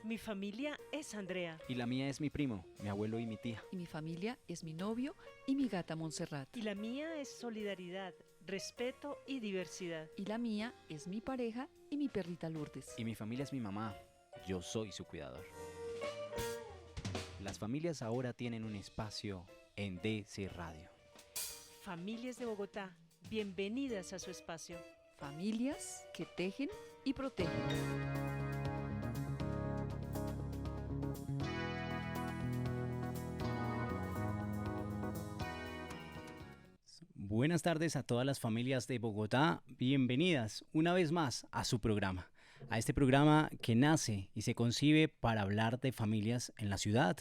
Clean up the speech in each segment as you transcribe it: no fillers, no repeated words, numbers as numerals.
Mi familia es Andrea. Y la mía es mi primo, mi abuelo y mi tía. Y mi familia es mi novio y mi gata Montserrat. Y la mía es solidaridad, respeto y diversidad. Y la mía es mi pareja y mi perrita Lourdes. Y mi familia es mi mamá. Yo soy su cuidador. Las familias ahora tienen un espacio en DC Radio. Familias de Bogotá, bienvenidas a su espacio. Familias que tejen y protegen. Buenas tardes a todas las familias de Bogotá, bienvenidas una vez más a su programa, a este programa que nace y se concibe para hablar de familias en la ciudad.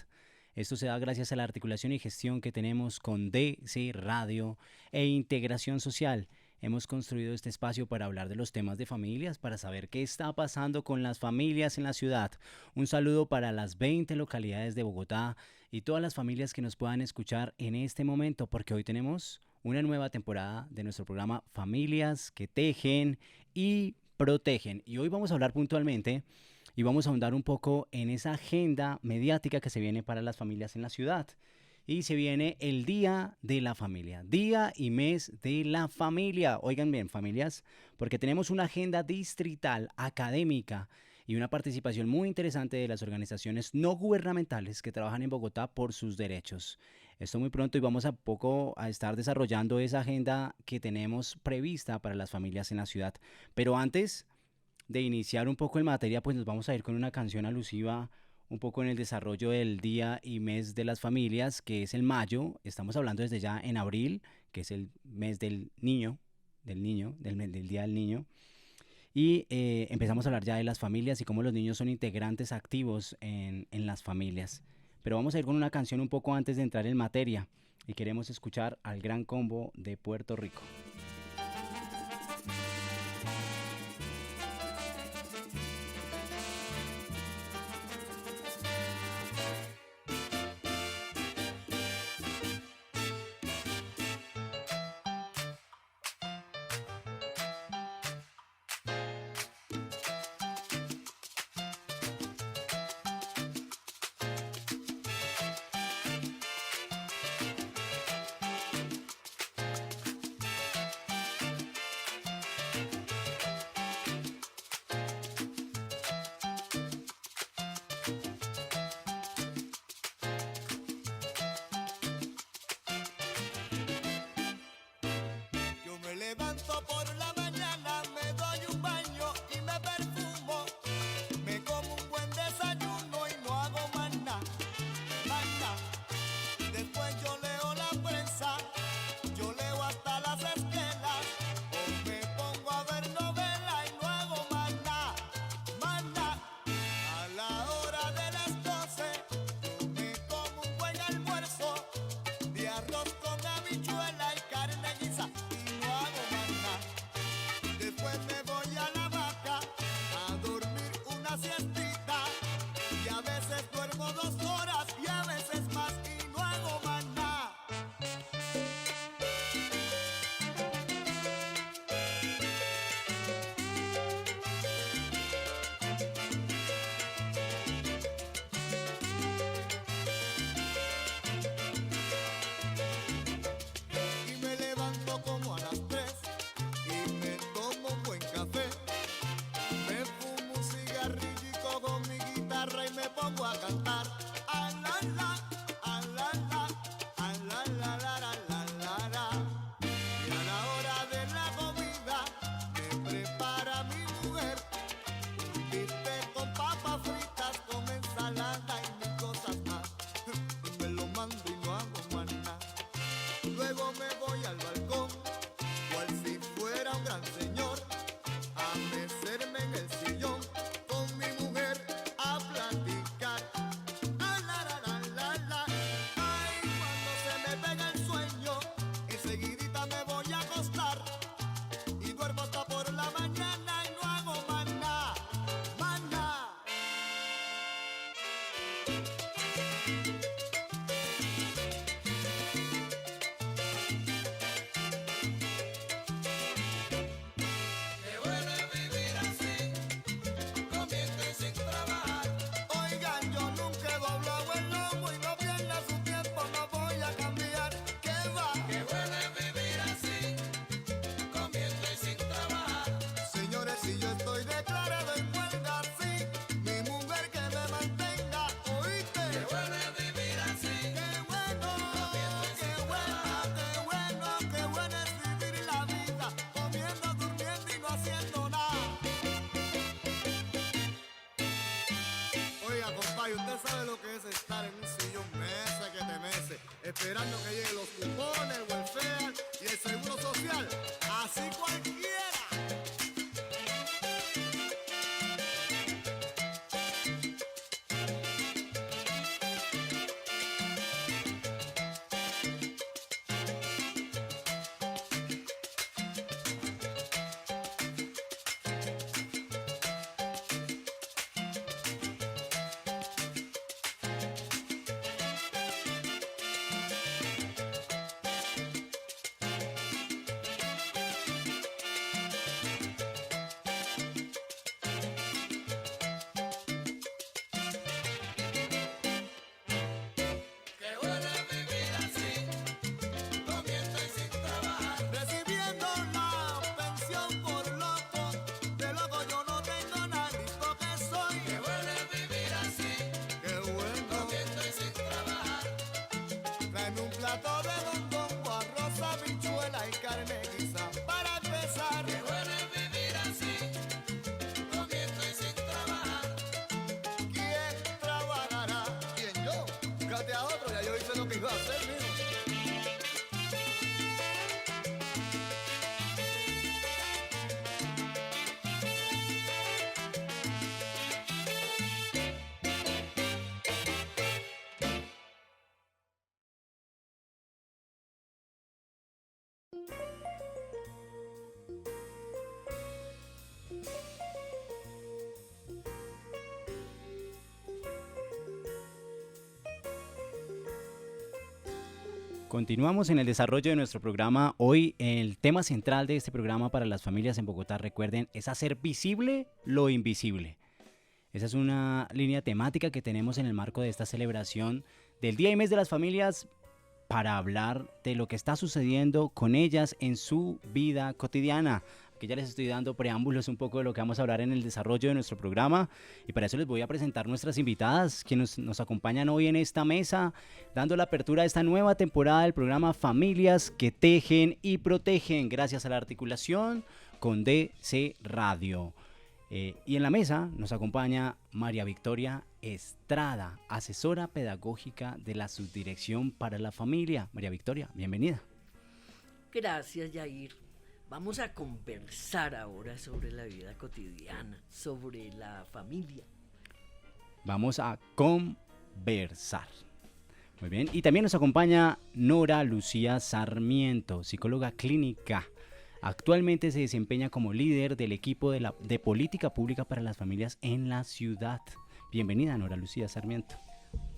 Esto se da gracias a la articulación y gestión que tenemos con DC Radio e Integración Social. Hemos construido este espacio para hablar de los temas de familias, para saber qué está pasando con las familias en la ciudad. Un saludo para las 20 localidades de Bogotá y todas las familias que nos puedan escuchar en este momento, porque hoy tenemos una nueva temporada de nuestro programa Familias que tejen y protegen. Y hoy vamos a hablar puntualmente y vamos a ahondar un poco en esa agenda mediática que se viene para las familias en la ciudad. Y se viene el Día de la Familia, Día y Mes de la Familia. Oigan bien, familias, porque tenemos una agenda distrital, académica y una participación muy interesante de las organizaciones no gubernamentales que trabajan en Bogotá por sus derechos. Esto muy pronto y vamos a estar desarrollando esa agenda que tenemos prevista para las familias en la ciudad. Pero antes de iniciar un poco en materia, pues nos vamos a ir con una canción alusiva un poco en el desarrollo del Día y Mes de las Familias, que es el mayo. Estamos hablando desde ya en abril, que es el mes del niño, del Día del Niño. Y empezamos a hablar ya de las familias y cómo los niños son integrantes activos en las familias. Pero vamos a ir con una canción un poco antes de entrar en materia. Y queremos escuchar al Gran Combo de Puerto Rico. Como a las 3 y me tomo un buen café. va a ser, mijo. Continuamos en el desarrollo de nuestro programa. Hoy el tema central de este programa para las familias en Bogotá, recuerden, es hacer visible lo invisible. Esa es una línea temática que tenemos en el marco de esta celebración del Día y Mes de las Familias para hablar de lo que está sucediendo con ellas en su vida cotidiana. Aquí ya les estoy dando preámbulos un poco de lo que vamos a hablar en el desarrollo de nuestro programa y para eso les voy a presentar nuestras invitadas que nos acompañan hoy en esta mesa, dando la apertura a esta nueva temporada del programa Familias que Tejen y Protegen, gracias a la articulación con DC Radio. Y en la mesa nos acompaña María Victoria Estrada, asesora pedagógica de la Subdirección para la Familia. María Victoria, bienvenida. Gracias, Yair. Vamos a conversar ahora sobre la vida cotidiana, sobre la familia. Vamos a conversar. Muy bien. Y también nos acompaña Nora Lucía Sarmiento, psicóloga clínica. Actualmente se desempeña como líder del equipo de política pública para las familias en la ciudad. Bienvenida, Nora Lucía Sarmiento.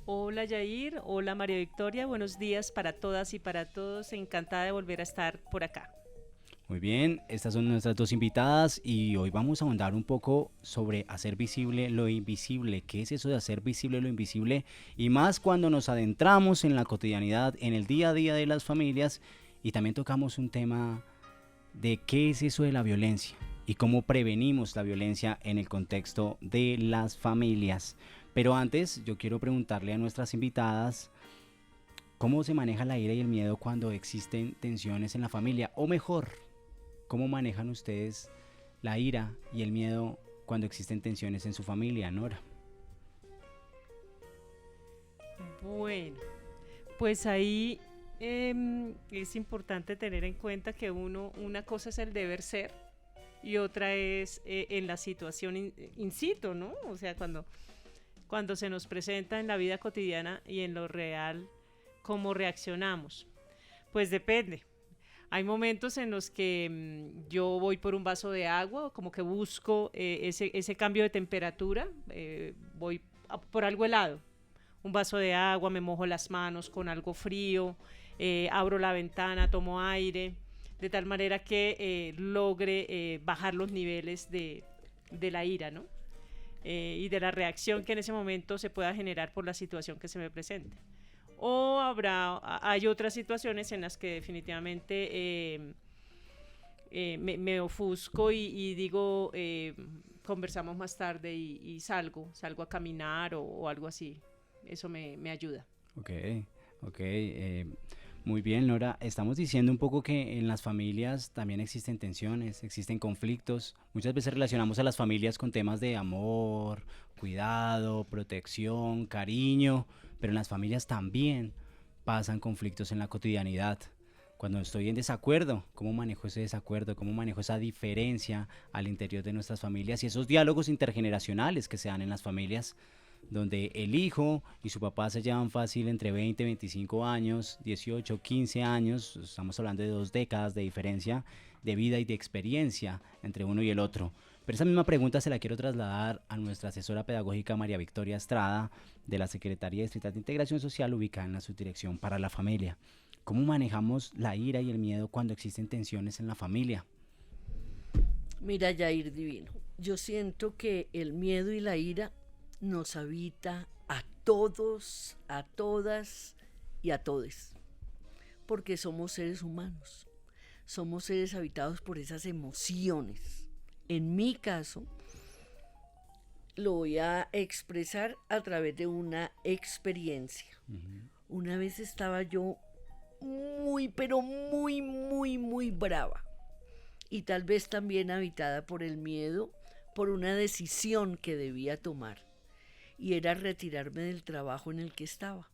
Hola Yair, hola María Victoria, buenos días para todas y para todos. Encantada de volver a estar por acá. Muy bien, estas son nuestras dos invitadas y hoy vamos a ahondar un poco sobre hacer visible lo invisible. ¿Qué es eso de hacer visible lo invisible? Y más cuando nos adentramos en la cotidianidad, en el día a día de las familias y también tocamos un tema de qué es eso de la violencia y cómo prevenimos la violencia en el contexto de las familias. Pero antes yo quiero preguntarle a nuestras invitadas cómo se maneja la ira y el miedo cuando existen tensiones en la familia, o mejor, ¿cómo manejan ustedes la ira y el miedo cuando existen tensiones en su familia, Nora? Bueno, pues ahí es importante tener en cuenta que una cosa es el deber ser y otra es en la situación in situ, ¿no? O sea, cuando se nos presenta en la vida cotidiana y en lo real, ¿cómo reaccionamos? Pues depende. Hay momentos en los que yo voy por un vaso de agua, como que busco ese cambio de temperatura, voy por algo helado, un vaso de agua, me mojo las manos con algo frío, abro la ventana, tomo aire, de tal manera que logre bajar los niveles de la ira, ¿no? Y de la reacción que en ese momento se pueda generar por la situación que se me presente. O hay otras situaciones en las que definitivamente me ofusco y digo, conversamos más tarde y salgo a caminar o algo así. Eso me ayuda. Ok. Muy bien, Nora. Estamos diciendo un poco que en las familias también existen tensiones, existen conflictos. Muchas veces relacionamos a las familias con temas de amor, cuidado, protección, cariño, pero en las familias también pasan conflictos en la cotidianidad. Cuando estoy en desacuerdo, ¿cómo manejo ese desacuerdo? ¿Cómo manejo esa diferencia al interior de nuestras familias? Y esos diálogos intergeneracionales que se dan en las familias, donde el hijo y su papá se llevan fácil entre 20, 25 años, 18, 15 años, estamos hablando de 2 décadas de diferencia de vida y de experiencia entre uno y el otro. Pero esa misma pregunta se la quiero trasladar a nuestra asesora pedagógica María Victoria Estrada, de la Secretaría Distrital de Integración Social, ubicada en la Subdirección para la Familia. ¿Cómo manejamos la ira y el miedo cuando existen tensiones en la familia? Mira, Yair Divino, yo siento que el miedo y la ira nos habita a todos, a todas y a todes, porque somos seres humanos, somos seres habitados por esas emociones. En mi caso, lo voy a expresar a través de una experiencia. Una vez estaba yo muy, pero muy brava, y tal vez también habitada por el miedo, por una decisión que debía tomar, y era retirarme del trabajo en el que estaba.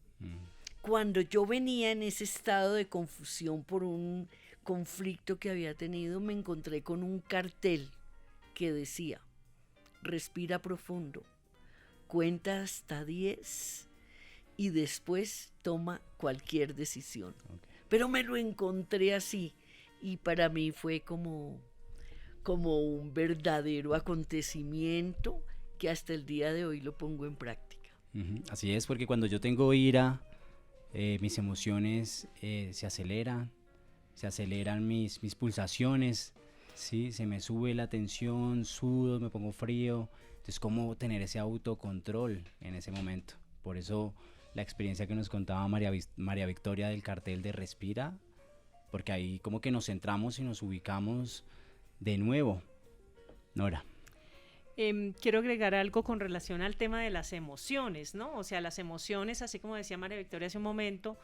cuando yo venía en ese estado de confusión por un conflicto que había tenido, me encontré con un cartel que decía: respira profundo, cuenta hasta 10 y después toma cualquier decisión. Ok. Pero me lo encontré así y para mí fue como un verdadero acontecimiento que hasta el día de hoy lo pongo en práctica. Ujú. Así es, porque cuando yo tengo ira, mis emociones se aceleran mis pulsaciones, ¿sí? Se me sube la tensión, sudo, me pongo frío. Entonces, ¿cómo tener ese autocontrol en ese momento? Por eso la experiencia que nos contaba María Victoria del cartel de Respira, porque ahí como que nos centramos y nos ubicamos de nuevo. Nora. Quiero agregar algo con relación al tema de las emociones, ¿no? O sea, las emociones, así como decía María Victoria hace un momento,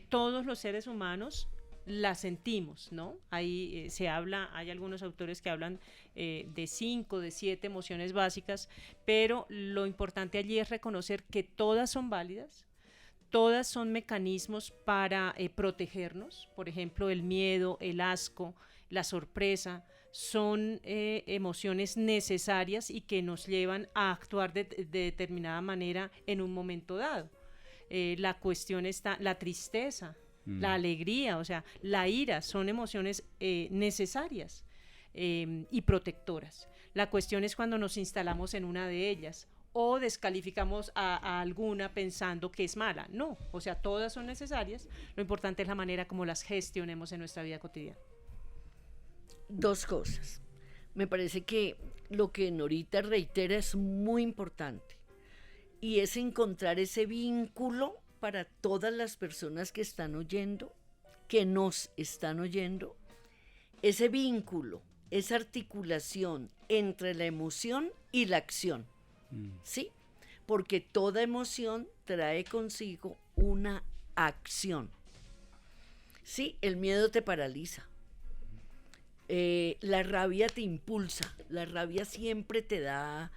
todos los seres humanos las sentimos, ¿no? Ahí hay algunos autores que hablan de 5, de 7 emociones básicas, pero lo importante allí es reconocer que todas son válidas, todas son mecanismos para protegernos. Por ejemplo, el miedo, el asco, la sorpresa, son emociones necesarias y que nos llevan a actuar de determinada manera en un momento dado. La cuestión está, la tristeza, la alegría, o sea, la ira, son emociones necesarias y protectoras. La cuestión es cuando nos instalamos en una de ellas o descalificamos a alguna pensando que es mala. No, o sea, todas son necesarias. Lo importante es la manera como las gestionemos en nuestra vida cotidiana. Dos cosas. Me parece que lo que Norita reitera es muy importante y es encontrar ese vínculo para todas las personas que están oyendo, que nos están oyendo, ese vínculo, esa articulación entre la emoción y la acción, ¿sí? Porque toda emoción trae consigo una acción, ¿sí? El miedo te paraliza. La rabia te impulsa, la rabia siempre te da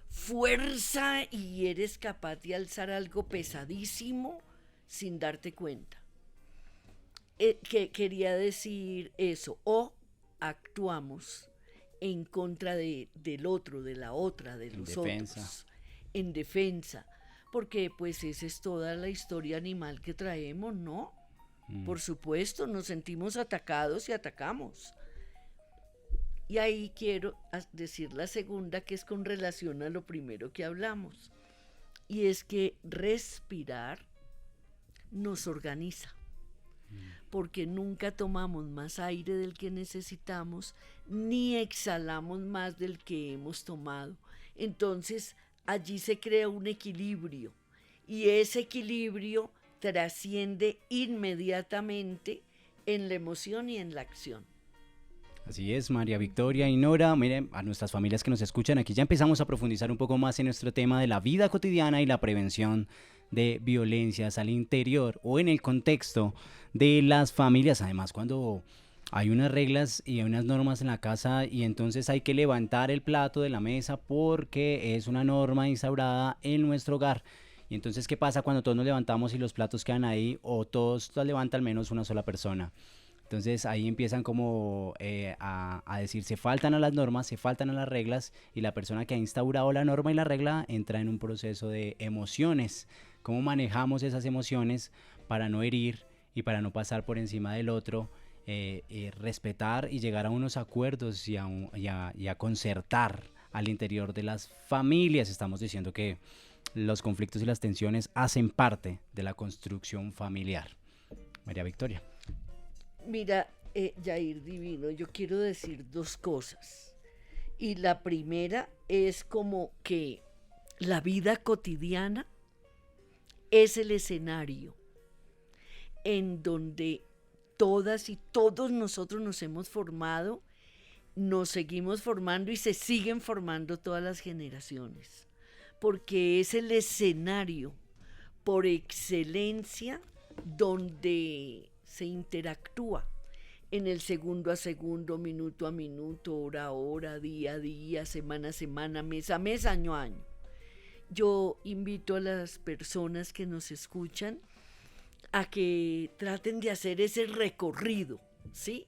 fuerza y eres capaz de alzar algo pesadísimo sin darte cuenta. Que quería decir eso, o actuamos en contra del otro, de la otra, de los otros, en defensa, porque pues esa es toda la historia animal que traemos, ¿no? Por supuesto, nos sentimos atacados y atacamos. Y ahí quiero decir la segunda, que es con relación a lo primero que hablamos. Y es que respirar nos organiza. Porque nunca tomamos más aire del que necesitamos, ni exhalamos más del que hemos tomado. Entonces, allí se crea un equilibrio. Y ese equilibrio trasciende inmediatamente en la emoción y en la acción. Así es, María Victoria y Nora. Miren, a nuestras familias que nos escuchan, aquí ya empezamos a profundizar un poco más en nuestro tema de la vida cotidiana y la prevención de violencias al interior o en el contexto de las familias. Además, cuando hay unas reglas y hay unas normas en la casa y entonces hay que levantar el plato de la mesa porque es una norma instaurada en nuestro hogar. Y entonces, ¿qué pasa cuando todos nos levantamos y los platos quedan ahí o todos los levanta al menos una sola persona? Entonces ahí empiezan como a decir, se faltan a las normas, se faltan a las reglas, y la persona que ha instaurado la norma y la regla entra en un proceso de emociones. ¿Cómo manejamos esas emociones para no herir y para no pasar por encima del otro? Respetar y llegar a unos acuerdos y a concertar al interior de las familias. Estamos diciendo que los conflictos y las tensiones hacen parte de la construcción familiar. María Victoria. Mira, Yair Divino, yo quiero decir dos cosas. Y la primera es como que la vida cotidiana es el escenario en donde todas y todos nosotros nos hemos formado, nos seguimos formando y se siguen formando todas las generaciones. Porque es el escenario por excelencia donde se interactúa en el segundo a segundo, minuto a minuto, hora a hora, día a día, semana a semana, mes a mes, año a año. Yo invito a las personas que nos escuchan a que traten de hacer ese recorrido, ¿sí?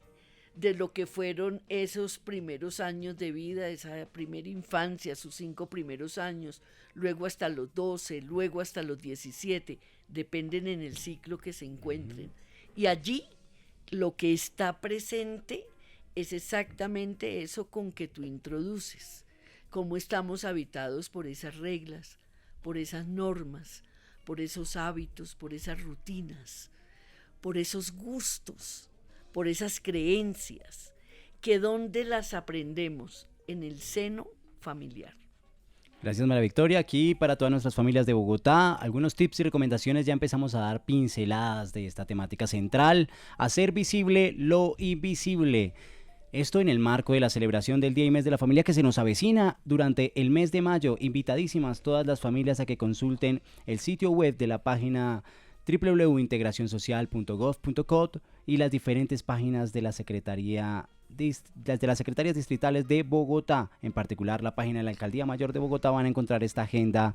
De lo que fueron esos primeros años de vida, esa primera infancia, sus 5 primeros años, luego hasta los 12, luego hasta los 17, dependen en el ciclo que se encuentren. Y allí lo que está presente es exactamente eso con que tú introduces, cómo estamos habitados por esas reglas, por esas normas, por esos hábitos, por esas rutinas, por esos gustos, por esas creencias, que dónde las aprendemos, en el seno familiar. Gracias, María Victoria. Aquí para todas nuestras familias de Bogotá, algunos tips y recomendaciones. Ya empezamos a dar pinceladas de esta temática central: hacer visible lo invisible. Esto en el marco de la celebración del Día y Mes de la Familia que se nos avecina durante el mes de mayo. Invitadísimas todas las familias a que consulten el sitio web de la página www.integracionsocial.gov.co y las diferentes páginas de la Secretarías distritales de Bogotá. En particular, la página de la Alcaldía Mayor de Bogotá van a encontrar esta agenda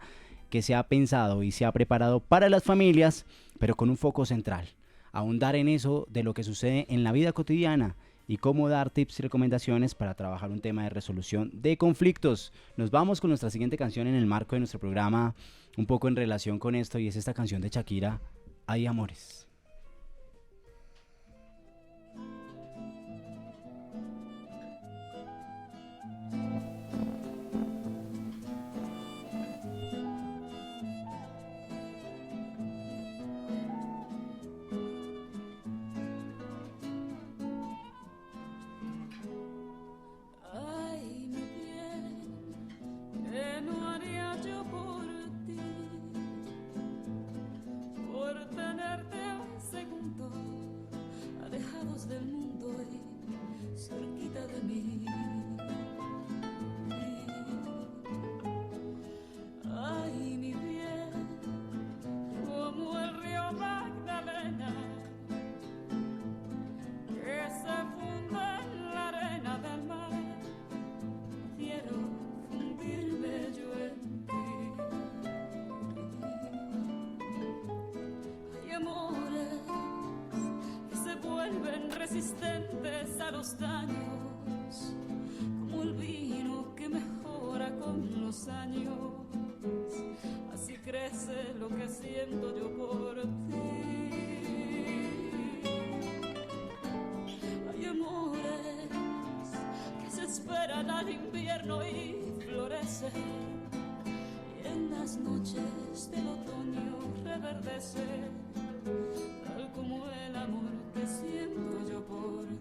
que se ha pensado y se ha preparado para las familias, pero con un foco central: ahondar en eso de lo que sucede en la vida cotidiana y cómo dar tips y recomendaciones para trabajar un tema de resolución de conflictos. Nos vamos con nuestra siguiente canción en el marco de nuestro programa, un poco en relación con esto, y es esta canción de Shakira, Hay Amores. Resistentes a los daños, como el vino que mejora con los años. Así crece lo que siento yo por ti. Hay amores que se esperan al invierno y florecen, y en las noches del otoño reverdecen, tal como el amor que siento yo por ti.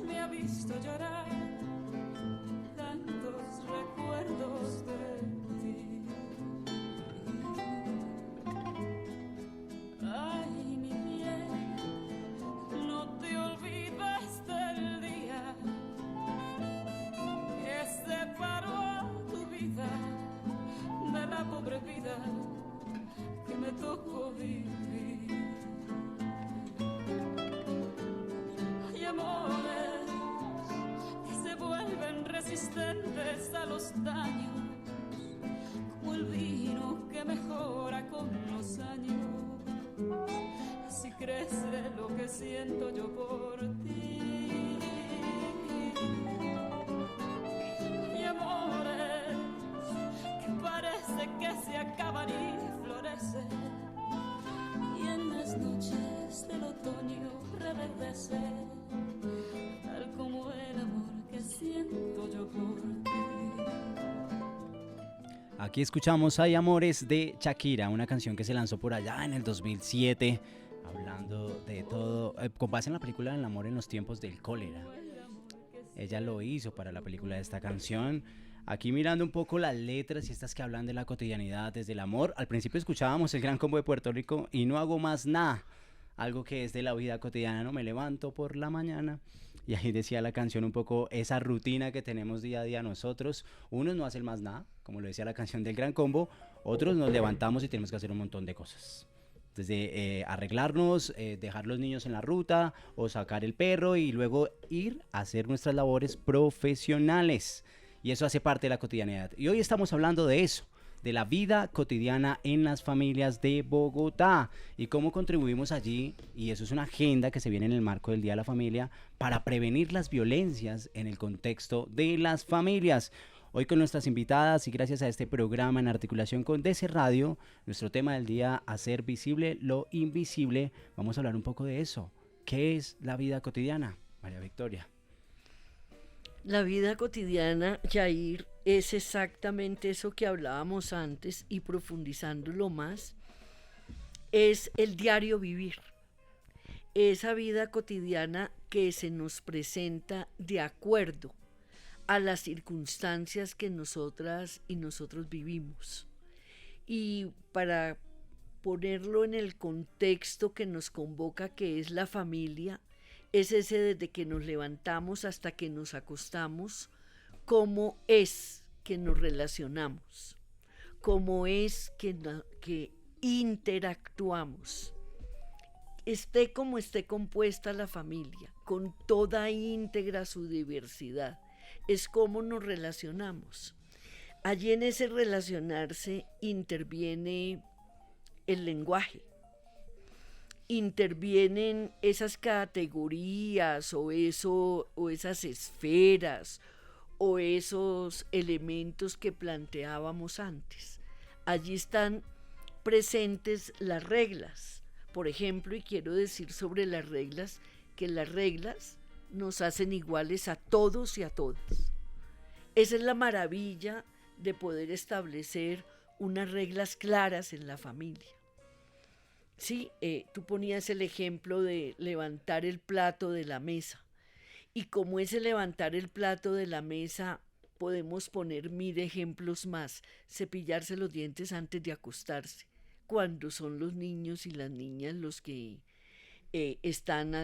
Me ha visto llorar tantos recuerdos de ti. Ay, mi bien, no te olvides del día que separó tu vida de la pobre vida que me tocó vivir. Amores que se vuelven resistentes a los daños, como el vino que mejora con los años. Así crece lo que siento yo por ti. Y amores que parece que se acaban y florecen, y en las noches del otoño reverdecen, tal como el amor que siento yo por ti. Aquí escuchamos Hay Amores de Shakira, una canción que se lanzó por allá en el 2007, hablando de todo, con base en la película El amor en los tiempos del cólera. Ella lo hizo para la película de esta canción. Aquí mirando un poco las letras y estas que hablan de la cotidianidad, desde el amor. Al principio escuchábamos el Gran Combo de Puerto Rico y no hago más nada. Algo que es de la vida cotidiana, ¿no? Me levanto por la mañana. Y ahí decía la canción un poco esa rutina que tenemos día a día nosotros. Unos no hacen más nada, como lo decía la canción del Gran Combo. Otros nos levantamos y tenemos que hacer un montón de cosas. Desde arreglarnos, dejar los niños en la ruta o sacar el perro y luego ir a hacer nuestras labores profesionales. Y eso hace parte de la cotidianidad. Y hoy estamos hablando de eso, de la vida cotidiana en las familias de Bogotá y cómo contribuimos allí, y eso es una agenda que se viene en el marco del Día de la Familia, para prevenir las violencias en el contexto de las familias. Hoy con nuestras invitadas y gracias a este programa en articulación con DC Radio, nuestro tema del día, hacer visible lo invisible, vamos a hablar un poco de eso. ¿Qué es la vida cotidiana, María Victoria? La vida cotidiana, Yair, es exactamente eso que hablábamos antes y profundizándolo más, es el diario vivir. Esa vida cotidiana que se nos presenta de acuerdo a las circunstancias que nosotras y nosotros vivimos. Y para ponerlo en el contexto que nos convoca, que es la familia, es ese desde que nos levantamos hasta que nos acostamos, cómo es que nos relacionamos, cómo es que interactuamos. Esté como esté compuesta la familia, con toda íntegra su diversidad, es cómo nos relacionamos. Allí en ese relacionarse interviene el lenguaje, intervienen esas categorías o esas esferas o esos elementos que planteábamos antes. Allí están presentes las reglas, por ejemplo, y quiero decir sobre las reglas, que las reglas nos hacen iguales a todos y a todas. Esa es la maravilla de poder establecer unas reglas claras en la familia. Sí, tú ponías el ejemplo de levantar el plato de la mesa, y como ese levantar el plato de la mesa podemos poner 1000 ejemplos más. Cepillarse los dientes antes de acostarse, cuando son los niños y las niñas los que están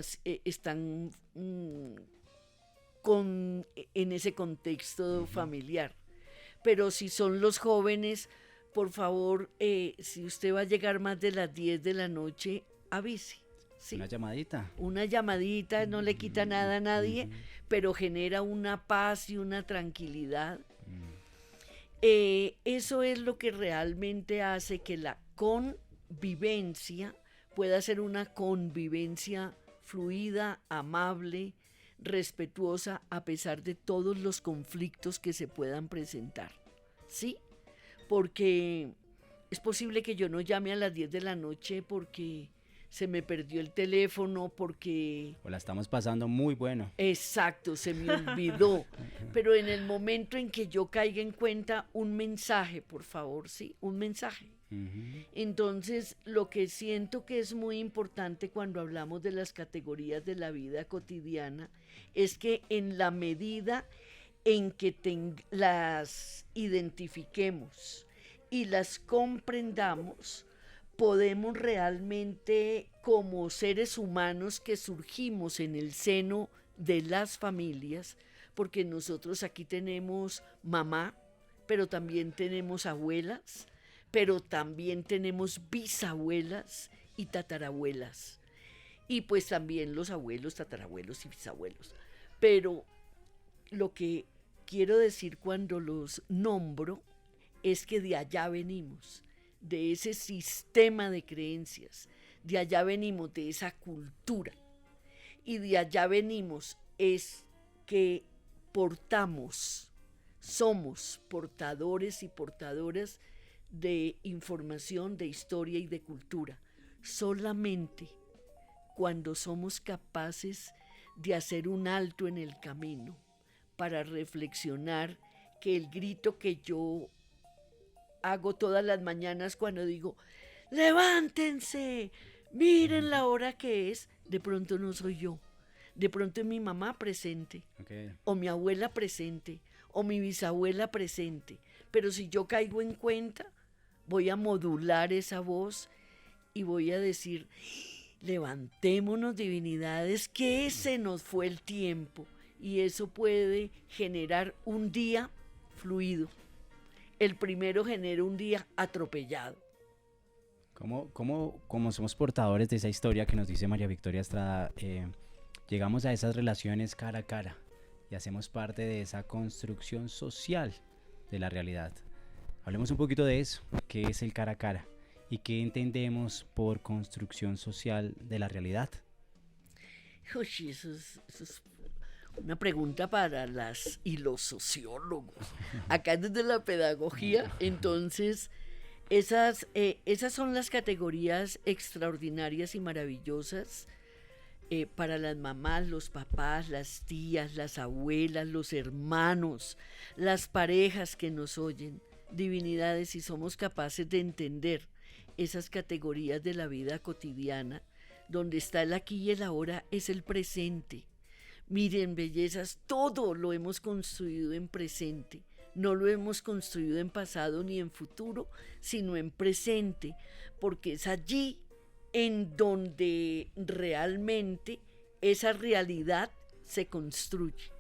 en ese contexto familiar. Pero si son los jóvenes, por favor, si usted va a llegar más de las 10 de la noche, avise. ¿Sí? Una llamadita no le quita nada a nadie, pero genera una paz y una tranquilidad. Eso es lo que realmente hace que la convivencia pueda ser una convivencia fluida, amable, respetuosa, a pesar de todos los conflictos que se puedan presentar. ¿Sí? Porque es posible que yo no llame a las 10 de la noche porque se me perdió el teléfono, porque... O la estamos pasando muy bueno. Exacto, se me olvidó. Pero en el momento en que yo caiga en cuenta, un mensaje, por favor, ¿sí? Un mensaje. Entonces, lo que siento que es muy importante cuando hablamos de las categorías de la vida cotidiana es que en la medida en que las identifiquemos y las comprendamos, podemos realmente, como seres humanos que surgimos en el seno de las familias, porque nosotros aquí tenemos mamá, pero también tenemos abuelas, pero también tenemos bisabuelas y tatarabuelas, y pues también los abuelos, tatarabuelos y bisabuelos. Pero lo que quiero decir cuando los nombro es que de allá venimos, de ese sistema de creencias, de allá venimos, de esa cultura, y de allá venimos es que somos portadores y portadoras de información, de historia y de cultura, solamente cuando somos capaces de hacer un alto en el camino para reflexionar que el grito que yo hago todas las mañanas cuando digo levántense, miren la hora que es, de pronto no soy yo, de pronto es mi mamá presente, o mi abuela presente, o mi bisabuela presente. Pero si yo caigo en cuenta, voy a modular esa voz y voy a decir, levantémonos divinidades, que se nos fue el tiempo. Y eso puede generar un día fluido. El primero genera un día atropellado. Como somos portadores de esa historia que nos dice María Victoria Estrada, llegamos a esas relaciones cara a cara y hacemos parte de esa construcción social de la realidad? Hablemos un poquito de eso, qué es el cara a cara y qué entendemos por construcción social de la realidad. Uy, eso es una pregunta para las y los sociólogos. Acá desde la pedagogía, entonces, esas son las categorías extraordinarias y maravillosas para las mamás, los papás, las tías, las abuelas, los hermanos, las parejas que nos oyen. Divinidades, si somos capaces de entender esas categorías de la vida cotidiana, donde está el aquí y el ahora, es el presente. Miren, bellezas, todo lo hemos construido en presente. No lo hemos construido en pasado ni en futuro, sino en presente, porque es allí en donde realmente esa realidad se construye.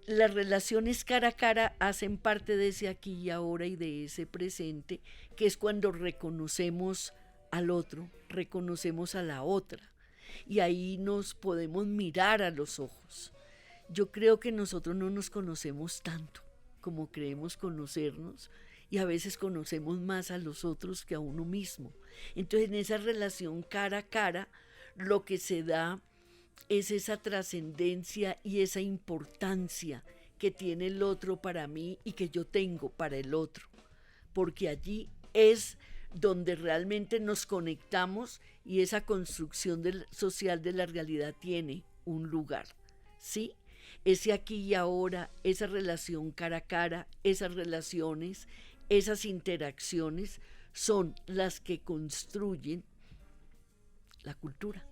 Las relaciones cara a cara hacen parte de ese aquí y ahora y de ese presente, que es cuando reconocemos al otro, reconocemos a la otra, y ahí nos podemos mirar a los ojos. Yo creo que nosotros no nos conocemos tanto como creemos conocernos, y a veces conocemos más a los otros que a uno mismo. Entonces, en esa relación cara a cara, lo que se da es esa trascendencia y esa importancia que tiene el otro para mí y que yo tengo para el otro, porque allí es donde realmente nos conectamos y esa construcción social de la realidad tiene un lugar, ¿sí? Ese aquí y ahora, esa relación cara a cara, esas relaciones, esas interacciones son las que construyen la cultura.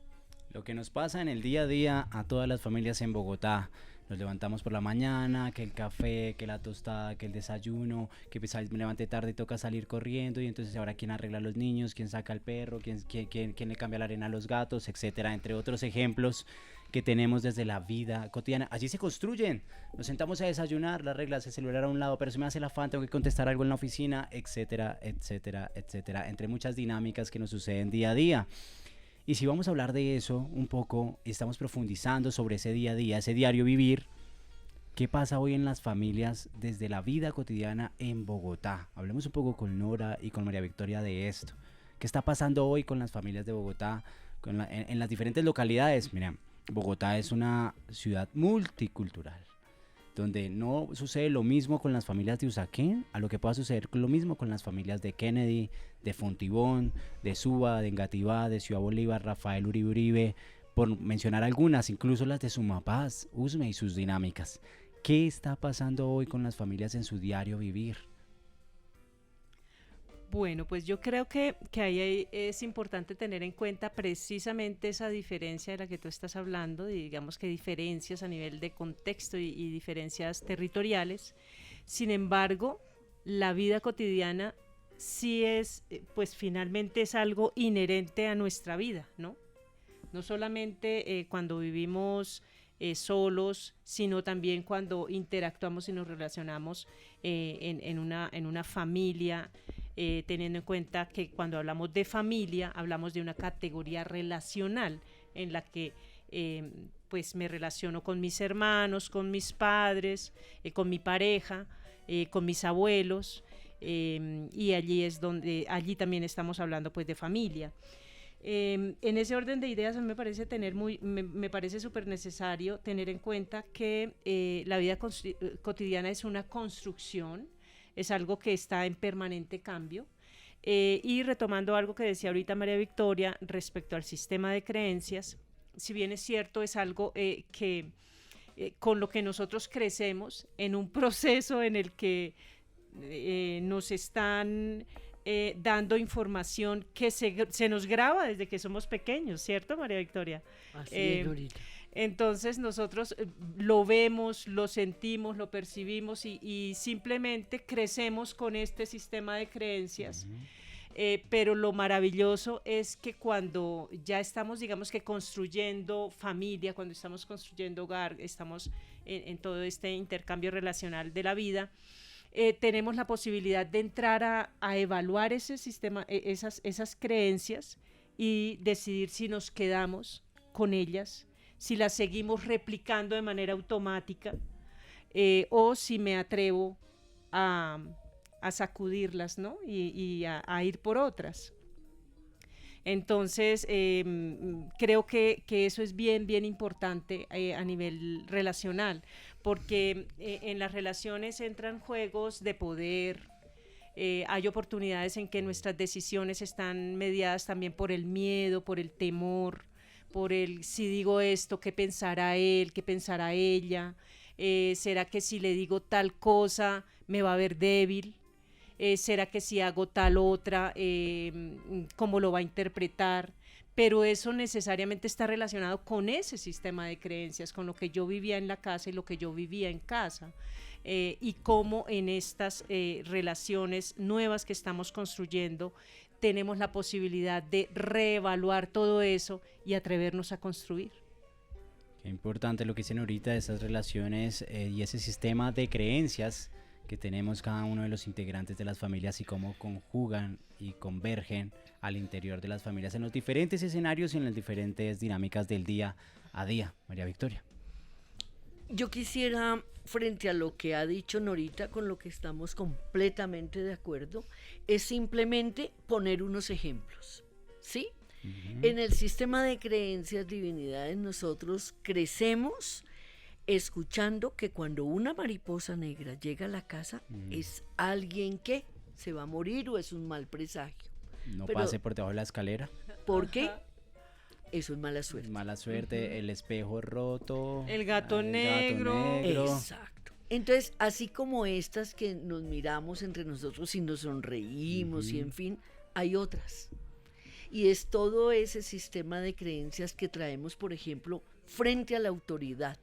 Lo que nos pasa en el día a día a todas las familias en Bogotá. Nos levantamos por la mañana, que el café, que la tostada, que el desayuno, que pues, me levanté tarde y toca salir corriendo, y entonces ahora quién arregla a los niños, quién saca al perro, quién le cambia la arena a los gatos, etcétera, entre otros ejemplos que tenemos desde la vida cotidiana. Allí se construyen. Nos sentamos a desayunar, las reglas, el celular a un lado, pero se me hace el afán, tengo que contestar algo en la oficina, etcétera, etcétera, etcétera, entre muchas dinámicas que nos suceden día a día. Y si vamos a hablar de eso un poco, estamos profundizando sobre ese día a día, ese diario vivir. ¿Qué pasa hoy en las familias desde la vida cotidiana en Bogotá? Hablemos un poco con Nora y con María Victoria de esto. ¿Qué está pasando hoy con las familias de Bogotá, en las diferentes localidades? Mira, Bogotá es una ciudad multicultural, donde no sucede lo mismo con las familias de Usaquén a lo que pueda suceder lo mismo con las familias de Kennedy, de Fontibón, de Suba, de Engativá, de Ciudad Bolívar, Rafael Uribe Uribe, por mencionar algunas, incluso las de Sumapaz, Usme y sus dinámicas. ¿Qué está pasando hoy con las familias en su diario vivir? Bueno, pues yo creo que ahí es importante tener en cuenta precisamente esa diferencia de la que tú estás hablando, digamos que diferencias a nivel de contexto y diferencias territoriales. Sin embargo, la vida cotidiana sí es, pues finalmente es algo inherente a nuestra vida, ¿no? No solamente cuando vivimos solos, sino también cuando interactuamos y nos relacionamos en una familia, teniendo en cuenta que cuando hablamos de familia, hablamos de una categoría relacional en la que pues me relaciono con mis hermanos, con mis padres, con mi pareja, con mis abuelos, y allí también estamos hablando pues de familia. En ese orden de ideas a mí me parece súper necesario tener en cuenta que la vida cotidiana es una construcción, es algo que está en permanente cambio, y retomando algo que decía ahorita María Victoria respecto al sistema de creencias, si bien es cierto, es algo que con lo que nosotros crecemos en un proceso en el que nos están dando información que se nos graba desde que somos pequeños, ¿cierto, María Victoria? Así es, Norita. Entonces nosotros lo vemos, lo sentimos, lo percibimos y simplemente crecemos con este sistema de creencias. Pero lo maravilloso es que cuando ya estamos, digamos que construyendo familia, cuando estamos construyendo hogar, estamos en todo este intercambio relacional de la vida, tenemos la posibilidad de entrar a evaluar ese sistema, esas creencias y decidir si nos quedamos con ellas, si las seguimos replicando de manera automática o si me atrevo a sacudirlas, ¿no? y a ir por otras. Entonces, creo que eso es bien, bien importante a nivel relacional, porque en las relaciones entran juegos de poder, hay oportunidades en que nuestras decisiones están mediadas también por el miedo, por el temor, por el si digo esto, ¿qué pensará él? ¿Qué pensará ella? ¿Será que si le digo tal cosa me va a ver débil? ¿Será que si hago tal otra, cómo lo va a interpretar? Pero eso necesariamente está relacionado con ese sistema de creencias, con lo que yo vivía en la casa y lo que yo vivía en casa. Y cómo en estas relaciones nuevas que estamos construyendo tenemos la posibilidad de reevaluar todo eso y atrevernos a construir. Qué importante lo que dicen ahorita, esas relaciones y ese sistema de creencias que tenemos cada uno de los integrantes de las familias y cómo conjugan y convergen al interior de las familias en los diferentes escenarios y en las diferentes dinámicas del día a día. María Victoria. Yo quisiera, frente a lo que ha dicho Norita, con lo que estamos completamente de acuerdo, es simplemente poner unos ejemplos, ¿sí? En el sistema de creencias, divinidades, nosotros crecemos escuchando que cuando una mariposa negra llega a la casa es alguien que se va a morir o es un mal presagio. No Pero, pase por debajo de la escalera. ¿por qué? Eso es mala suerte. Mala suerte, el espejo roto. El gato negro. Exacto. Entonces, así como estas que nos miramos entre nosotros y nos sonreímos y en fin, hay otras. Y es todo ese sistema de creencias que traemos, por ejemplo, frente a la autoridad,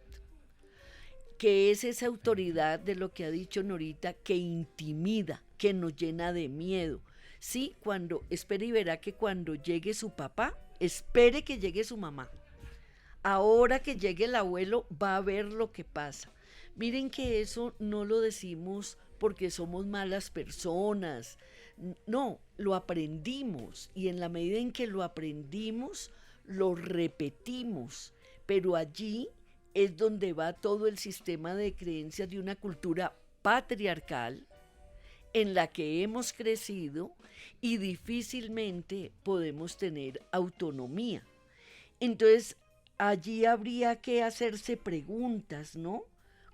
que es esa autoridad de lo que ha dicho Norita, que intimida, que nos llena de miedo. Sí, espere y verá que cuando llegue su papá, espere que llegue su mamá. Ahora que llegue el abuelo, va a ver lo que pasa. Miren que eso no lo decimos porque somos malas personas. No, lo aprendimos y en la medida en que lo aprendimos, lo repetimos. Pero allí es donde va todo el sistema de creencias de una cultura patriarcal en la que hemos crecido y difícilmente podemos tener autonomía. Entonces, allí habría que hacerse preguntas, ¿no?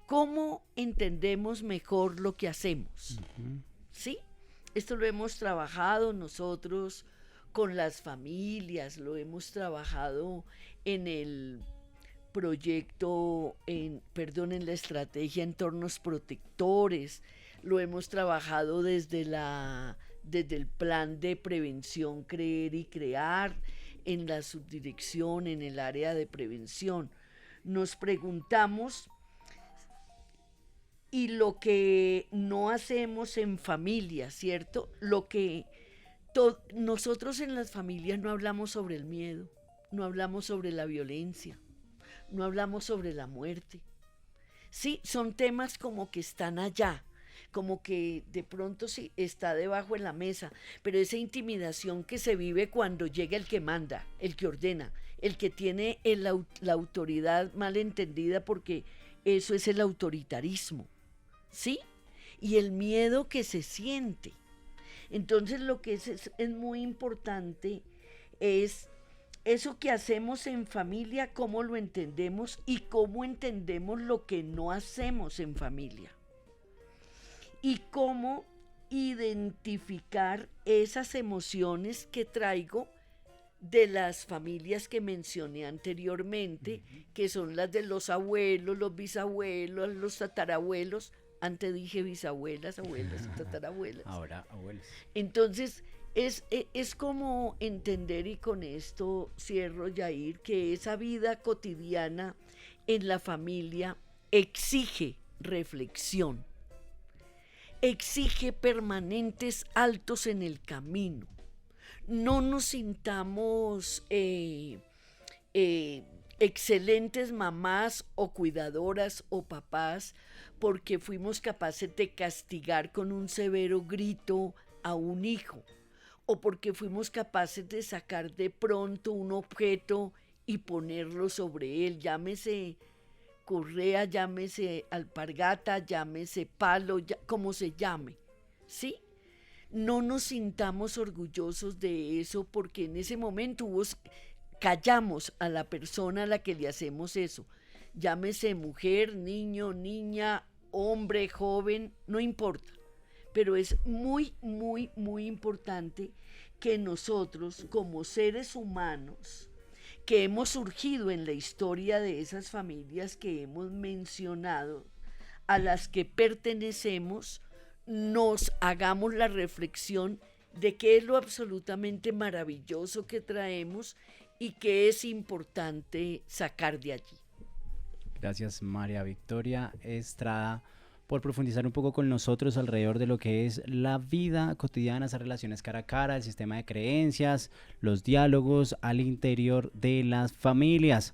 ¿Cómo entendemos mejor lo que hacemos? ¿Sí? Esto lo hemos trabajado nosotros con las familias, lo hemos trabajado en el proyecto, en la estrategia entornos protectores, lo hemos trabajado desde el plan de prevención Creer y Crear, en la subdirección, en el área de prevención. Nos preguntamos, y lo que no hacemos en familia, ¿cierto? Nosotros en las familias no hablamos sobre el miedo, no hablamos sobre la violencia, no hablamos sobre la muerte. Sí, son temas como que están allá, como que de pronto sí está debajo de la mesa, pero esa intimidación que se vive cuando llega el que manda, el que ordena, el que tiene la autoridad mal entendida, porque eso es el autoritarismo, ¿sí? Y el miedo que se siente. Entonces lo que es muy importante es eso que hacemos en familia, cómo lo entendemos y cómo entendemos lo que no hacemos en familia. Y cómo identificar esas emociones que traigo de las familias que mencioné anteriormente, que son las de los abuelos, los bisabuelos, los tatarabuelos. Antes dije bisabuelas, abuelas, tatarabuelas. Ahora abuelos. Entonces, es como entender, y con esto cierro, Yair, que esa vida cotidiana en la familia exige reflexión, exige permanentes altos en el camino. No nos sintamos excelentes mamás o cuidadoras o papás porque fuimos capaces de castigar con un severo grito a un hijo, o porque fuimos capaces de sacar de pronto un objeto y ponerlo sobre él, llámese correa, llámese alpargata, llámese palo, como se llame, ¿sí? No nos sintamos orgullosos de eso porque en ese momento callamos a la persona a la que le hacemos eso, llámese mujer, niño, niña, hombre, joven, no importa. Pero es muy, muy, muy importante que nosotros, como seres humanos, que hemos surgido en la historia de esas familias que hemos mencionado, a las que pertenecemos, nos hagamos la reflexión de qué es lo absolutamente maravilloso que traemos y qué es importante sacar de allí. Gracias, María Victoria Estrada, por profundizar un poco con nosotros alrededor de lo que es la vida cotidiana, esas relaciones cara a cara, el sistema de creencias, los diálogos al interior de las familias.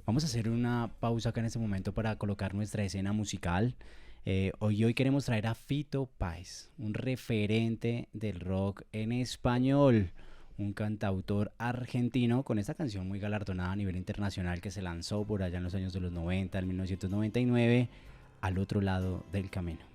Vamos a hacer una pausa acá en este momento para colocar nuestra escena musical. Hoy queremos traer a Fito Páez, un referente del rock en español, un cantautor argentino con esta canción muy galardonada a nivel internacional que se lanzó por allá en los años de los 90, en 1999, Al otro lado del camino.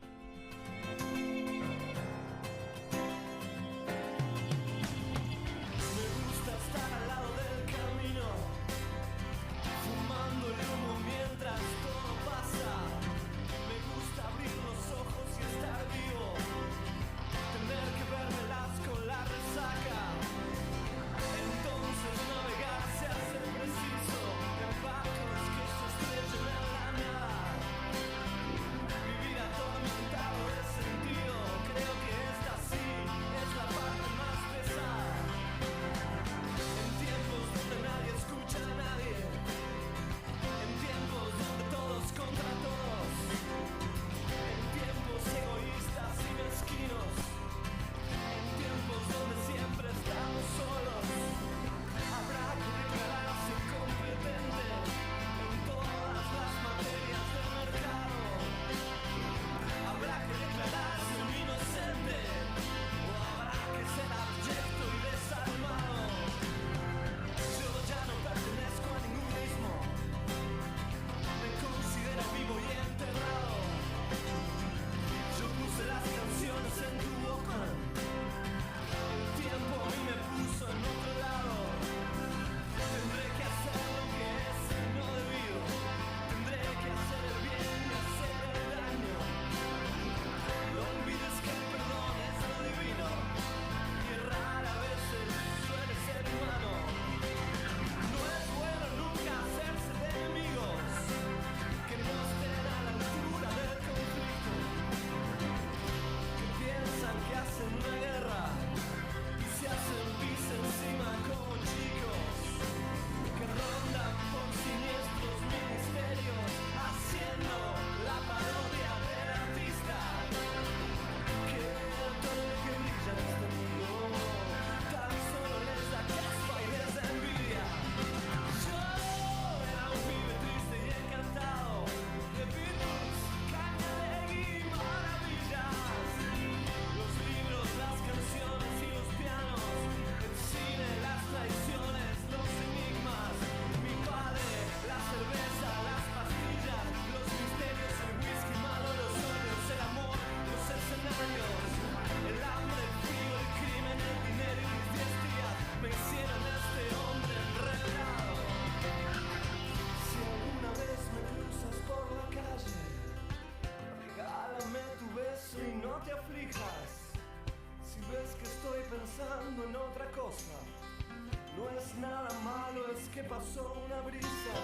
que pasó una brisa,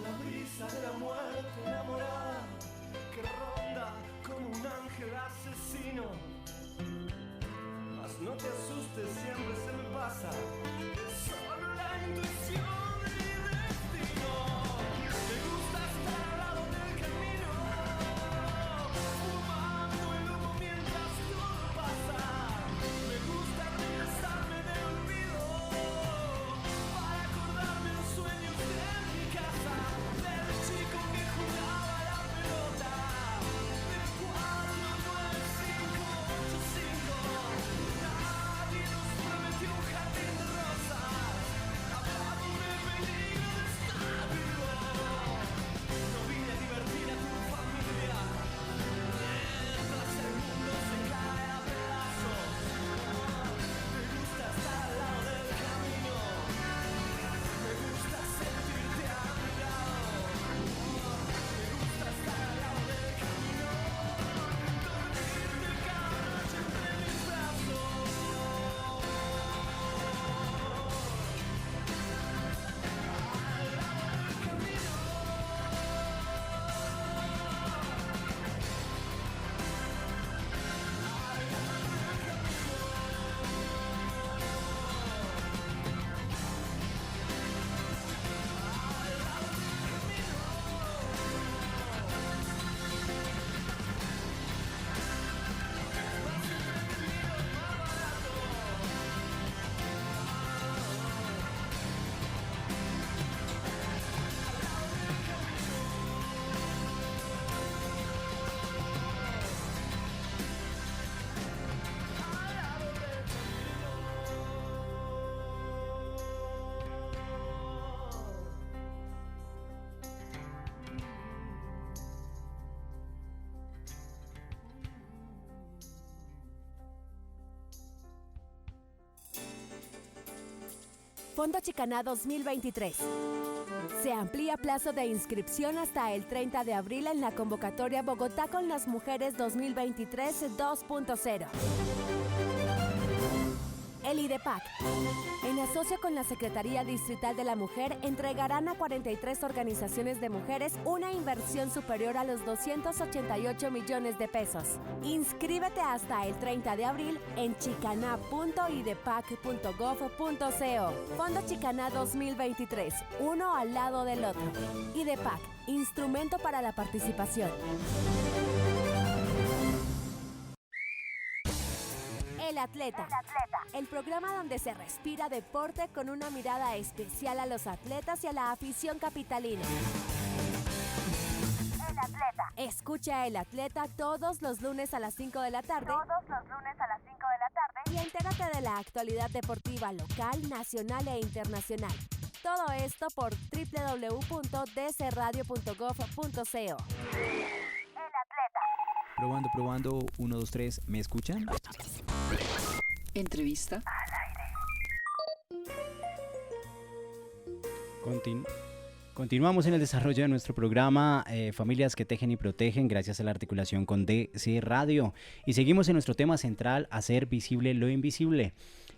la brisa de la muerte enamorada, que ronda como un ángel asesino. Mas no te asustes, siempre se me pasa, es solo la intuición de mi destino. Me gusta Fondo Chicaná 2023. Se amplía plazo de inscripción hasta el 30 de abril en la convocatoria Bogotá con las Mujeres 2023 2.0. El IDEPAC, en asocio con la Secretaría Distrital de la Mujer, entregarán a 43 organizaciones de mujeres una inversión superior a los 288 millones de pesos. Inscríbete hasta el 30 de abril en chicaná.idepac.gov.co. Fondo Chicaná 2023, uno al lado del otro. IDEPAC, instrumento para la participación. El Atleta, el programa donde se respira deporte con una mirada especial a los atletas y a la afición capitalina. El Atleta. Escucha El Atleta todos los lunes a las 5 de la tarde. Y entérate de la actualidad deportiva local, nacional e internacional. Todo esto por www.dcradio.gov.co. Probando, 1, 2, 3, ¿me escuchan? Entrevista. Continuamos en el desarrollo de nuestro programa Familias que Tejen y Protegen, gracias a la articulación con DC Radio. Y seguimos en nuestro tema central, hacer visible lo invisible.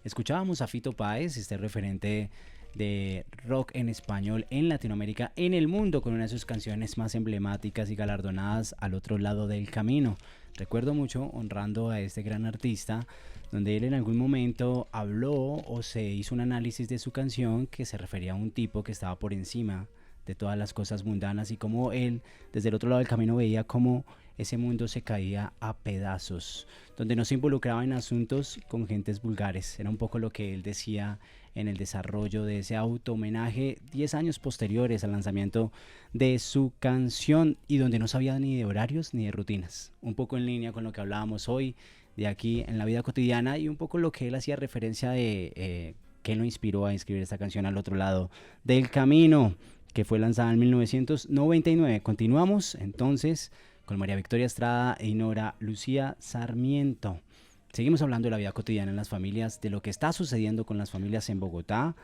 Escuchábamos a Fito Páez, este referente de rock en español en Latinoamérica, en el mundo, con una de sus canciones más emblemáticas y galardonadas, Al otro lado del camino. Recuerdo mucho honrando a este gran artista, donde él en algún momento habló o se hizo un análisis de su canción que se refería a un tipo que estaba por encima de todas las cosas mundanas y como él desde el otro lado del camino veía cómo ese mundo se caía a pedazos, donde no se involucraba en asuntos con gentes vulgares. Era un poco lo que él decía en el desarrollo de ese auto-homenaje 10 años posteriores al lanzamiento de su canción y donde no sabía ni de horarios ni de rutinas. Un poco en línea con lo que hablábamos hoy de aquí en la vida cotidiana y un poco lo que él hacía referencia de que lo inspiró a escribir esta canción Al otro lado del camino, que fue lanzada en 1999. Continuamos entonces con María Victoria Estrada e Nora Lucía Sarmiento. Seguimos hablando de la vida cotidiana en las familias, de lo que está sucediendo con las familias en Bogotá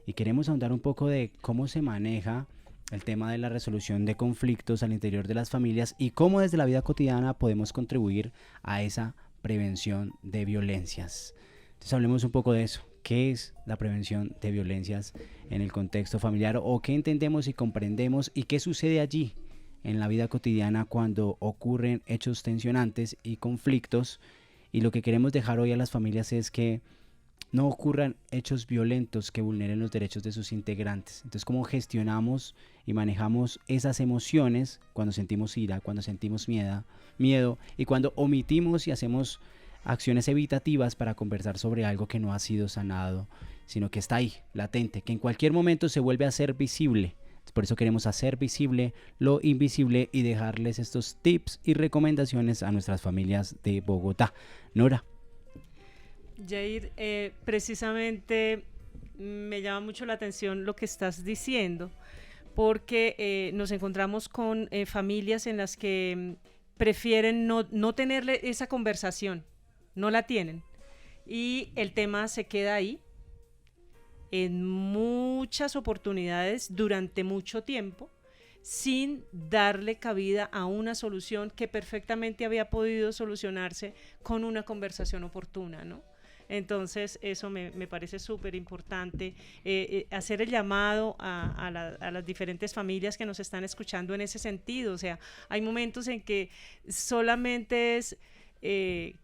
y queremos ahondar un poco de cómo se maneja el tema de la resolución de conflictos al interior de las familias y cómo desde la vida cotidiana podemos contribuir a esa prevención de violencias. Entonces hablemos un poco de eso. ¿Qué es la prevención de violencias en el contexto familiar o qué entendemos y comprendemos y qué sucede allí en la vida cotidiana cuando ocurren hechos tensionantes y conflictos? Y lo que queremos dejar hoy a las familias es que no ocurran hechos violentos que vulneren los derechos de sus integrantes. Entonces, ¿cómo gestionamos y manejamos esas emociones cuando sentimos ira, cuando sentimos miedo y cuando omitimos y hacemos acciones evitativas para conversar sobre algo que no ha sido sanado, sino que está ahí, latente, que en cualquier momento se vuelve a ser visible? Por eso queremos hacer visible lo invisible y dejarles estos tips y recomendaciones a nuestras familias de Bogotá. Nora. Jair, precisamente me llama mucho la atención lo que estás diciendo, porque nos encontramos con familias en las que prefieren no tenerle esa conversación, no la tienen, y el tema se queda ahí en muchas oportunidades durante mucho tiempo, sin darle cabida a una solución que perfectamente había podido solucionarse con una conversación oportuna, ¿no? Entonces eso me parece súper importante, hacer el llamado a las diferentes familias que nos están escuchando en ese sentido. O sea, hay momentos en que solamente es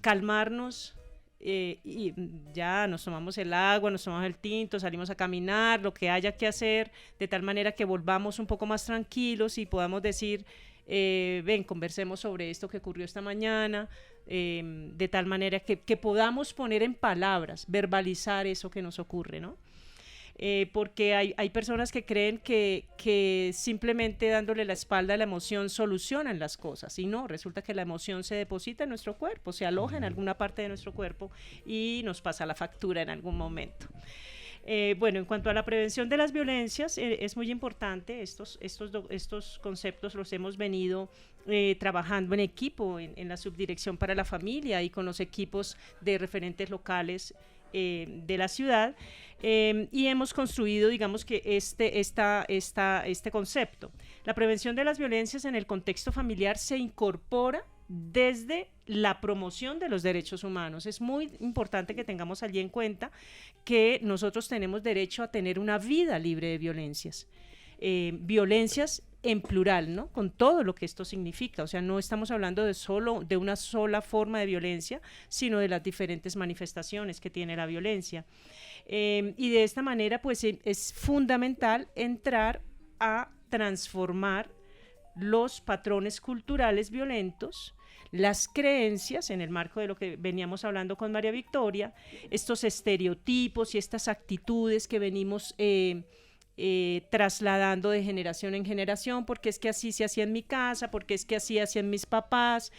calmarnos, y ya nos tomamos el agua, nos tomamos el tinto, salimos a caminar, lo que haya que hacer, de tal manera que volvamos un poco más tranquilos y podamos decir, ven, conversemos sobre esto que ocurrió esta mañana, de tal manera que podamos poner en palabras, verbalizar eso que nos ocurre, ¿no? Porque hay personas que creen que simplemente dándole la espalda a la emoción solucionan las cosas, y no, resulta que la emoción se deposita en nuestro cuerpo, se aloja en alguna parte de nuestro cuerpo y nos pasa la factura en algún momento. Bueno, en cuanto a la prevención de las violencias, es muy importante, estos conceptos los hemos venido trabajando en equipo en la Subdirección para la Familia y con los equipos de referentes locales de la ciudad, y hemos construido, digamos que este concepto. La prevención de las violencias en el contexto familiar se incorpora desde la promoción de los derechos humanos. Es muy importante que tengamos allí en cuenta que nosotros tenemos derecho a tener una vida libre de violencias. Violencias en plural, ¿no? Con todo lo que esto significa. O sea, no estamos hablando de una sola forma de violencia, sino de las diferentes manifestaciones que tiene la violencia. Y de esta manera, pues, es fundamental entrar a transformar los patrones culturales violentos, las creencias, en el marco de lo que veníamos hablando con María Victoria, estos estereotipos y estas actitudes que venimos trasladando de generación en generación, porque es que así se hacía en mi casa, porque es que así hacían mis papás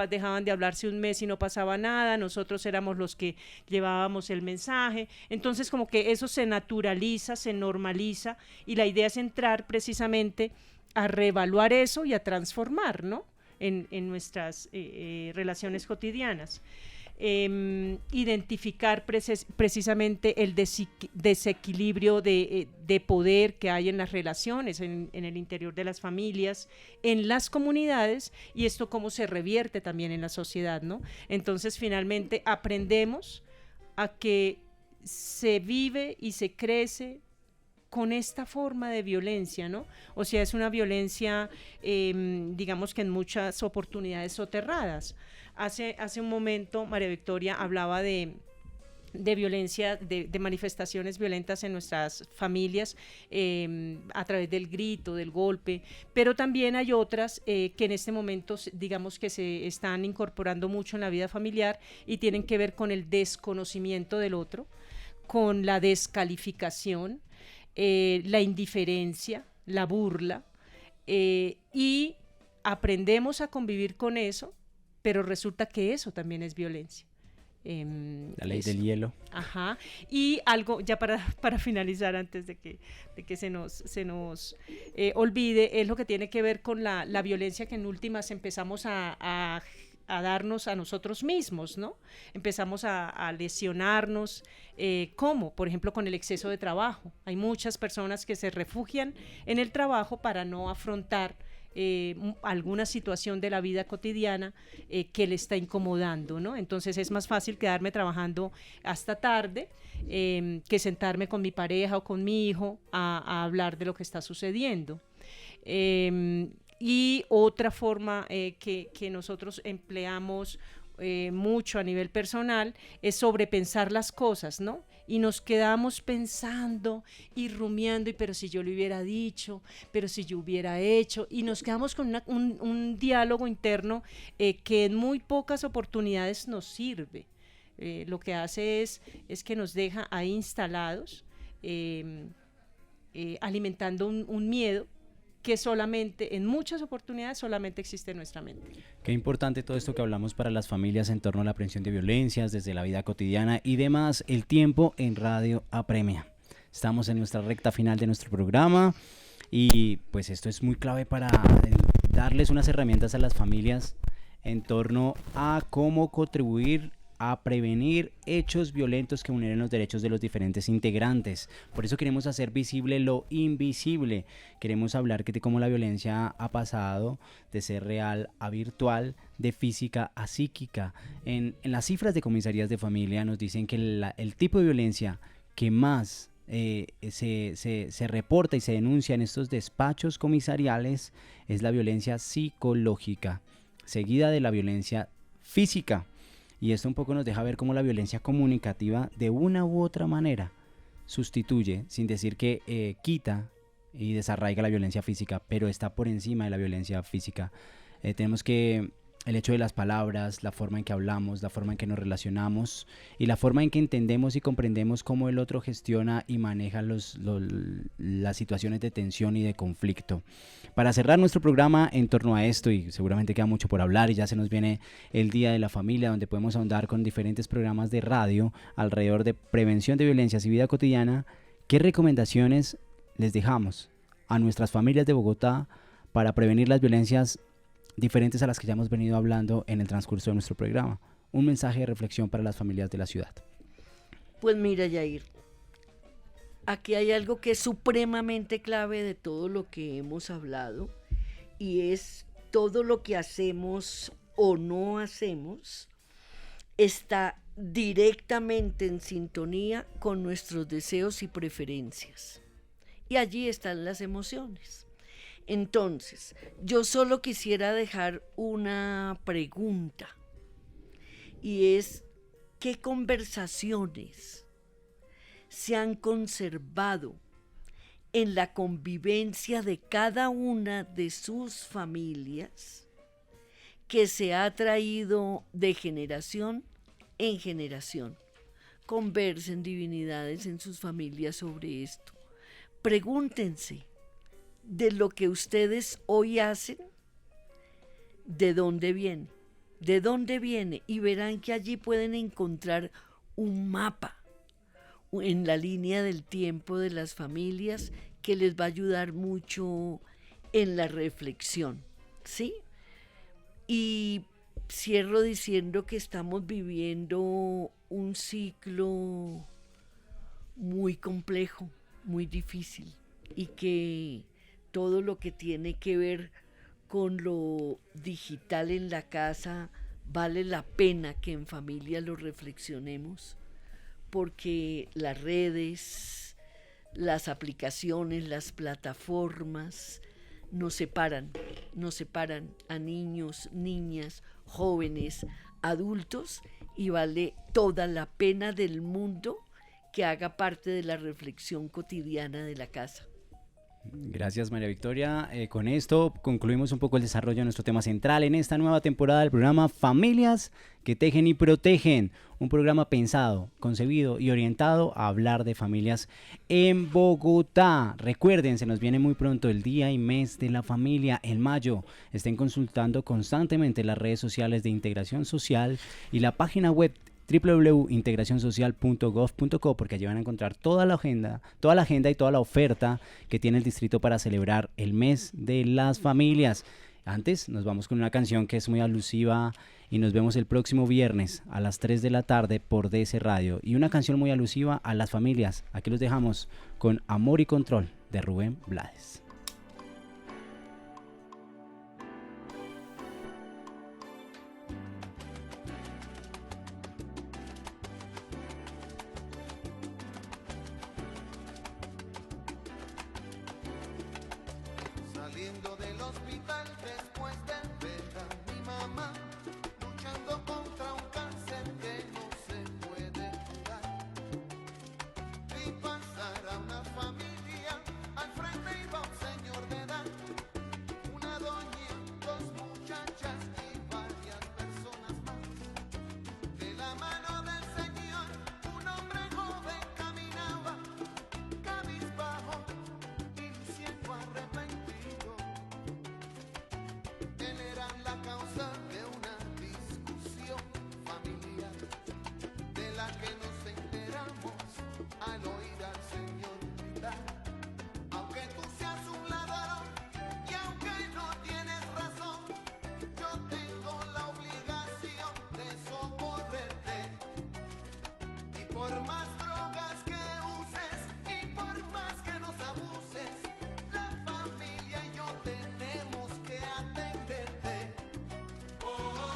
dejaban de hablarse un mes y no pasaba nada, nosotros éramos los que llevábamos el mensaje. Entonces como que eso se naturaliza, se normaliza, y la idea es entrar precisamente a reevaluar eso y a transformar, ¿no? En nuestras relaciones cotidianas. Identificar precisamente el desequilibrio de poder que hay en las relaciones, en el interior de las familias, en las comunidades, y esto cómo se revierte también en la sociedad, ¿no? Entonces, finalmente, aprendemos a que se vive y se crece con esta forma de violencia, ¿no? O sea, es una violencia, digamos que en muchas oportunidades soterradas. Hace un momento María Victoria hablaba de violencia, de manifestaciones violentas en nuestras familias, a través del grito, del golpe, pero también hay otras que en este momento, digamos que se están incorporando mucho en la vida familiar y tienen que ver con el desconocimiento del otro, con la descalificación, la indiferencia, la burla, y aprendemos a convivir con eso, pero resulta que eso también es violencia. La ley del hielo. Ajá. Y algo, ya para finalizar, antes de que se nos olvide, es lo que tiene que ver con la violencia que en últimas empezamos a darnos a nosotros mismos, ¿no? Empezamos a lesionarnos, ¿cómo? Por ejemplo, con el exceso de trabajo. Hay muchas personas que se refugian en el trabajo para no afrontar alguna situación de la vida cotidiana que le está incomodando, ¿no? Entonces es más fácil quedarme trabajando hasta tarde que sentarme con mi pareja o con mi hijo a hablar de lo que está sucediendo. Y otra forma que nosotros empleamos mucho a nivel personal es sobrepensar las cosas, ¿no? Y nos quedamos pensando y rumiando, pero si yo le hubiera dicho, pero si yo hubiera hecho, y nos quedamos con un diálogo interno que en muy pocas oportunidades nos sirve. Lo que hace es que nos deja ahí instalados, alimentando un miedo que solamente, en muchas oportunidades, solamente existe en nuestra mente. Qué importante todo esto que hablamos para las familias en torno a la prevención de violencias, desde la vida cotidiana y demás. El tiempo en Radio apremia. Estamos en nuestra recta final de nuestro programa y pues esto es muy clave para darles unas herramientas a las familias en torno a cómo contribuir a prevenir hechos violentos que vulneren los derechos de los diferentes integrantes. Por eso queremos hacer visible lo invisible. Queremos hablar de cómo la violencia ha pasado de ser real a virtual, de física a psíquica. En las cifras de comisarías de familia nos dicen que el tipo de violencia que más se reporta y se denuncia en estos despachos comisariales es la violencia psicológica, seguida de la violencia física. Y esto un poco nos deja ver cómo la violencia comunicativa de una u otra manera sustituye, sin decir que quita y desarraiga la violencia física, pero está por encima de la violencia física. Tenemos que el hecho de las palabras, la forma en que hablamos, la forma en que nos relacionamos y la forma en que entendemos y comprendemos cómo el otro gestiona y maneja las situaciones de tensión y de conflicto. Para cerrar nuestro programa en torno a esto, y seguramente queda mucho por hablar y ya se nos viene el Día de la Familia, donde podemos ahondar con diferentes programas de radio alrededor de prevención de violencias y vida cotidiana, ¿qué recomendaciones les dejamos a nuestras familias de Bogotá para prevenir las violencias diferentes a las que ya hemos venido hablando en el transcurso de nuestro programa? Un mensaje de reflexión para las familias de la ciudad. Pues mira, Yair, aquí hay algo que es supremamente clave de todo lo que hemos hablado y es todo lo que hacemos o no hacemos está directamente en sintonía con nuestros deseos y preferencias. Y allí están las emociones. Entonces, yo solo quisiera dejar una pregunta y es, ¿qué conversaciones se han conservado en la convivencia de cada una de sus familias que se ha traído de generación en generación? Conversen, divinidades, en sus familias sobre esto. Pregúntense de lo que ustedes hoy hacen, ¿de dónde viene? ¿De dónde viene? Y verán que allí pueden encontrar un mapa en la línea del tiempo de las familias que les va a ayudar mucho en la reflexión, ¿sí? Y cierro diciendo que estamos viviendo un ciclo muy complejo, muy difícil, y que todo lo que tiene que ver con lo digital en la casa vale la pena que en familia lo reflexionemos, porque las redes, las aplicaciones, las plataformas nos separan a niños, niñas, jóvenes, adultos, y vale toda la pena del mundo que haga parte de la reflexión cotidiana de la casa. Gracias, María Victoria. Con esto concluimos un poco el desarrollo de nuestro tema central en esta nueva temporada del programa Familias que Tejen y Protegen, un programa pensado, concebido y orientado a hablar de familias en Bogotá. Recuerden, se nos viene muy pronto el Día y Mes de la Familia en mayo. Estén consultando constantemente las redes sociales de Integración Social y la página web www.integracionsocial.gov.co, porque allí van a encontrar toda la agenda y toda la oferta que tiene el distrito para celebrar el mes de las familias. Antes nos vamos con una canción que es muy alusiva y nos vemos el próximo viernes a las 3 de la tarde por DC Radio, y una canción muy alusiva a las familias. Aquí los dejamos con Amor y Control de Rubén Blades. Saliendo del hospital después del verano, mi mamá luchando contra un cáncer que no se puede curar. Vi pasar a una familia, al frente iba un señor de edad, una doña, dos muchachas y varias personas más. De la mano del señor, un hombre joven caminaba, cabizbajo y siendo arrepentido. Él era la causa de una discusión familiar, de la que nos enteramos al oír al Señor gritar: aunque tú seas un ladrón y aunque no tienes razón, yo tengo la obligación de socorrerte. Y por más drogas que uses y por más que nos abuses, la familia y yo tenemos que atenderte. Oh, oh,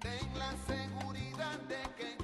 ten la seguridad de que